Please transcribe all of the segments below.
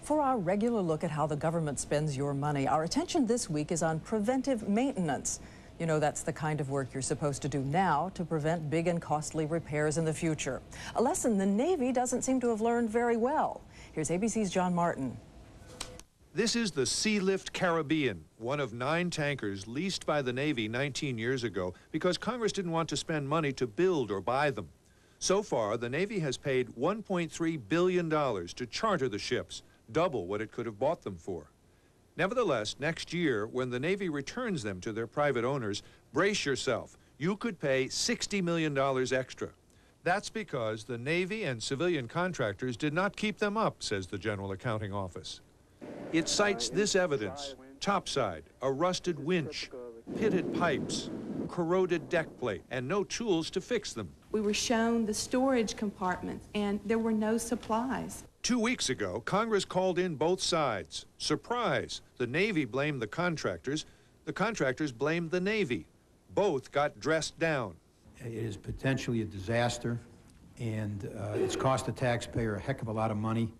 For our regular look at how the government spends your money, our attention this week is on preventive maintenance. You know, that's the kind of work you're supposed to do now to prevent big and costly repairs in the future. A lesson the Navy doesn't seem to have learned very well. Here's ABC's John Martin. This is the Sealift Caribbean, one of 9 tankers leased by the Navy 19 years ago because Congress didn't want to spend money to build or buy them. So far, the Navy has paid $1.3 billion to charter the ships, double what it could have bought them for. Nevertheless, next year, when the Navy returns them to their private owners, brace yourself. You could pay $60 million extra. That's because the Navy and civilian contractors did not keep them up, says the General Accounting Office. It cites this evidence: topside, a rusted winch, pitted pipes, corroded deck plate, and no tools to fix them. We were shown the storage compartments, and there were no supplies. 2 weeks ago, Congress called in both sides. Surprise! The Navy blamed the contractors blamed the Navy. Both got dressed down. It is potentially a disaster, and it's cost the taxpayer a heck of a lot of money.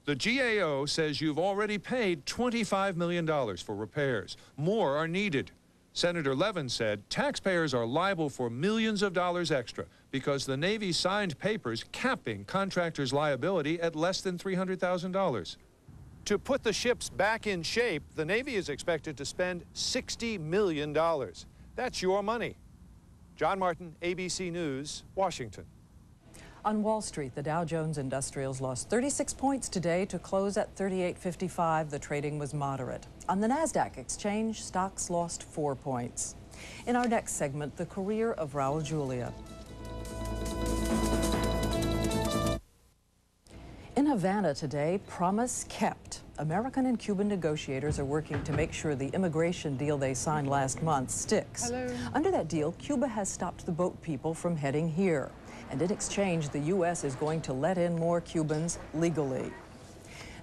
The GAO says you've already paid $25 million for repairs. More are needed. Senator Levin said taxpayers are liable for millions of dollars extra because the Navy signed papers capping contractors' liability at less than $300,000. To put the ships back in shape, the Navy is expected to spend $60 million. That's your money. John Martin, ABC News, Washington. On Wall Street, the Dow Jones Industrials lost 36 points today to close at 38.55. The trading was moderate. On the NASDAQ exchange, stocks lost 4 points. In our next segment, the career of Raul Julia. In Havana today, promise kept. American and Cuban negotiators are working to make sure the immigration deal they signed last month sticks. Hello. Under that deal, Cuba has stopped the boat people from heading here. And in exchange, the U.S. is going to let in more Cubans legally.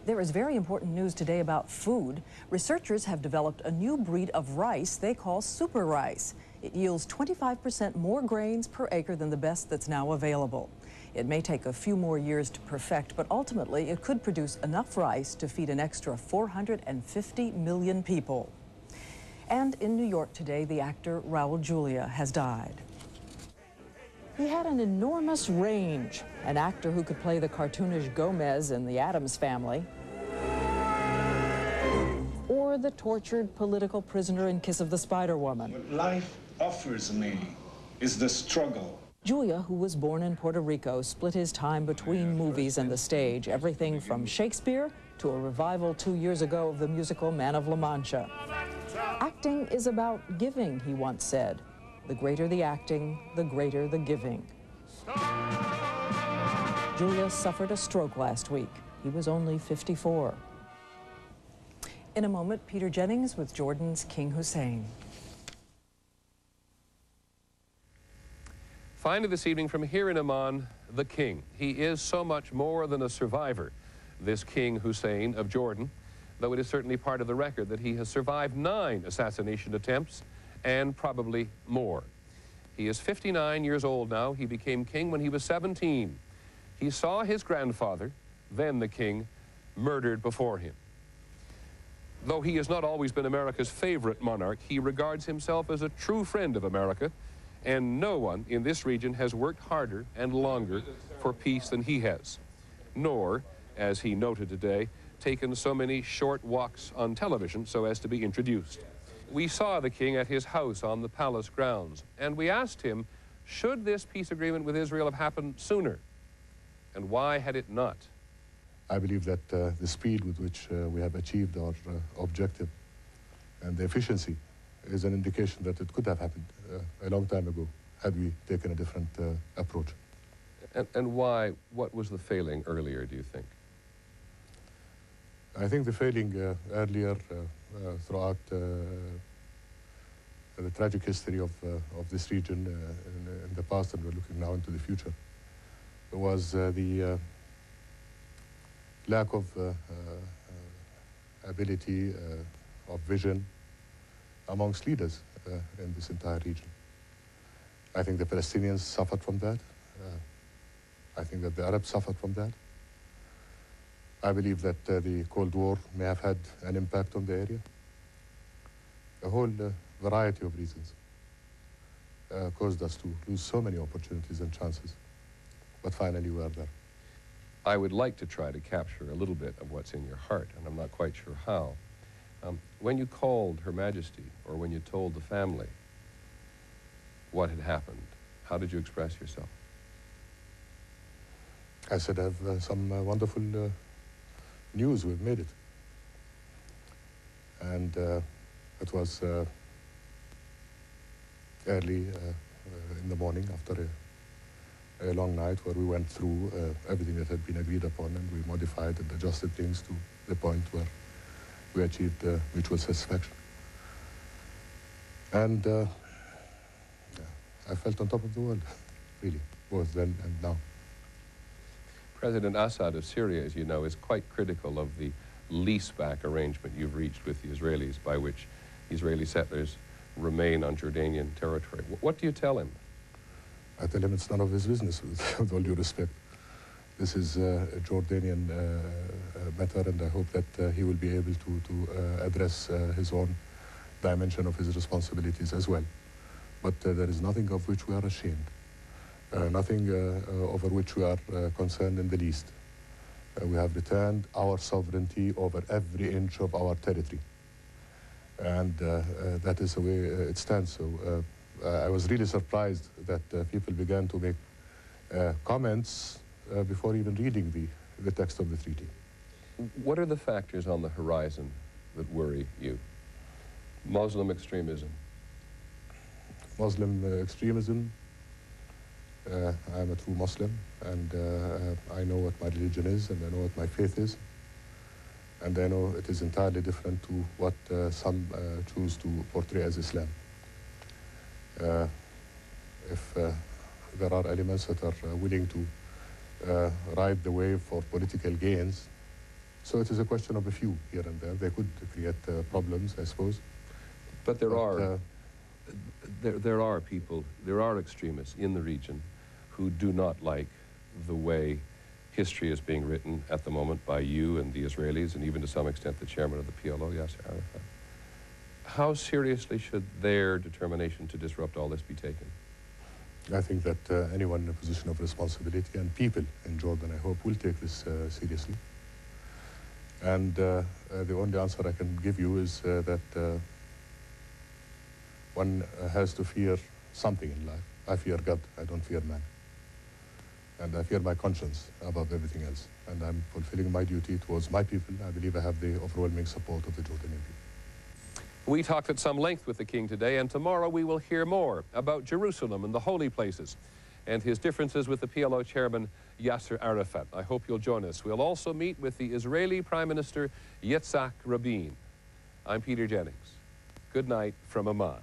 There is very important news today about food. Researchers have developed a new breed of rice they call super rice. It yields 25% more grains per acre than the best that's now available. It may take a few more years to perfect, but ultimately it could produce enough rice to feed an extra 450 million people. And in New York today, the actor Raul Julia has died. He had an enormous range, an actor who could play the cartoonish Gomez in The Addams Family, or the tortured political prisoner in Kiss of the Spider Woman. What life offers me is the struggle. Julia, who was born in Puerto Rico, split his time between movies and the stage, everything from Shakespeare to a revival 2 years ago of the musical Man of La Mancha. Acting is about giving, he once said. The greater the acting, the greater the giving. Julia suffered a stroke last week. He was only 54. In a moment, Peter Jennings with Jordan's King Hussein. Finally this evening from here in Amman, the king. He is so much more than a survivor, this King Hussein of Jordan, though it is certainly part of the record that he has survived 9 assassination attempts and probably more. He is 59 years old now. He became king when he was 17. He saw his grandfather, then the king, murdered before him. Though he has not always been America's favorite monarch, he regards himself as a true friend of America, and no one in this region has worked harder and longer for peace than he has, nor, as he noted today, taken so many short walks on television so as to be introduced. We saw the king at his house on the palace grounds, and we asked him, should this peace agreement with Israel have happened sooner? And why had it not? I believe that the speed with which we have achieved our objective and the efficiency is an indication that it could have happened a long time ago had we taken a different approach. And why? What was the failing earlier, do you think? I think the failing earlier throughout the tragic history of this region in the past, and we're looking now into the future, was the lack of ability, of vision amongst leaders in this entire region. I think the Palestinians suffered from that. I think that the Arabs suffered from that. I believe that the Cold War may have had an impact on the area. A whole variety of reasons caused us to lose so many opportunities and chances. But finally, we are there. I would like to try to capture a little bit of what's in your heart, and I'm not quite sure how. When you called Her Majesty, or when you told the family what had happened, how did you express yourself? I said, I have some wonderful news, we've made it. And it was early in the morning after a long night where we went through everything that had been agreed upon, and we modified and adjusted things to the point where we achieved mutual satisfaction. And I felt on top of the world, really, both then and now. President Assad of Syria, as you know, is quite critical of the leaseback arrangement you've reached with the Israelis, by which Israeli settlers remain on Jordanian territory. What do you tell him? I tell him it's none of his business, with all due respect. This is a Jordanian matter, and I hope that he will be able to address his own dimension of his responsibilities as well. But there is nothing of which we are ashamed, nothing over which we are concerned in the least. We have returned our sovereignty over every inch of our territory. And that is the way it stands. So I was really surprised that people began to make comments before even reading the text of the treaty. What are the factors on the horizon that worry you? Muslim extremism? Muslim extremism. I'm a true Muslim, and I know what my religion is, and I know what my faith is. And I know it is entirely different to what some choose to portray as Islam. If there are elements that are willing to ride the wave for political gains, so it is a question of a few here and there. They could create problems, I suppose. But there are people, there are extremists in the region who do not like the way history is being written at the moment by you and the Israelis, and even to some extent the chairman of the PLO, Yasser Arafat. How seriously should their determination to disrupt all this be taken? I think that anyone in a position of responsibility, and people in Jordan, I hope, will take this seriously. And the only answer I can give you is that one has to fear something in life. I fear God, I don't fear man. And I fear my conscience above everything else. And I'm fulfilling my duty towards my people. I believe I have the overwhelming support of the Jordanian people. We talked at some length with the king today, and tomorrow we will hear more about Jerusalem and the holy places and his differences with the PLO chairman, Yasser Arafat. I hope you'll join us. We'll also meet with the Israeli Prime Minister, Yitzhak Rabin. I'm Peter Jennings. Good night from Amman.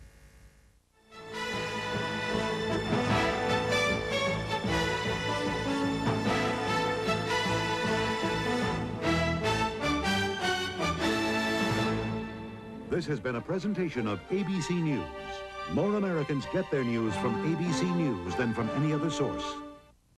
This has been a presentation of ABC News. More Americans get their news from ABC News than from any other source.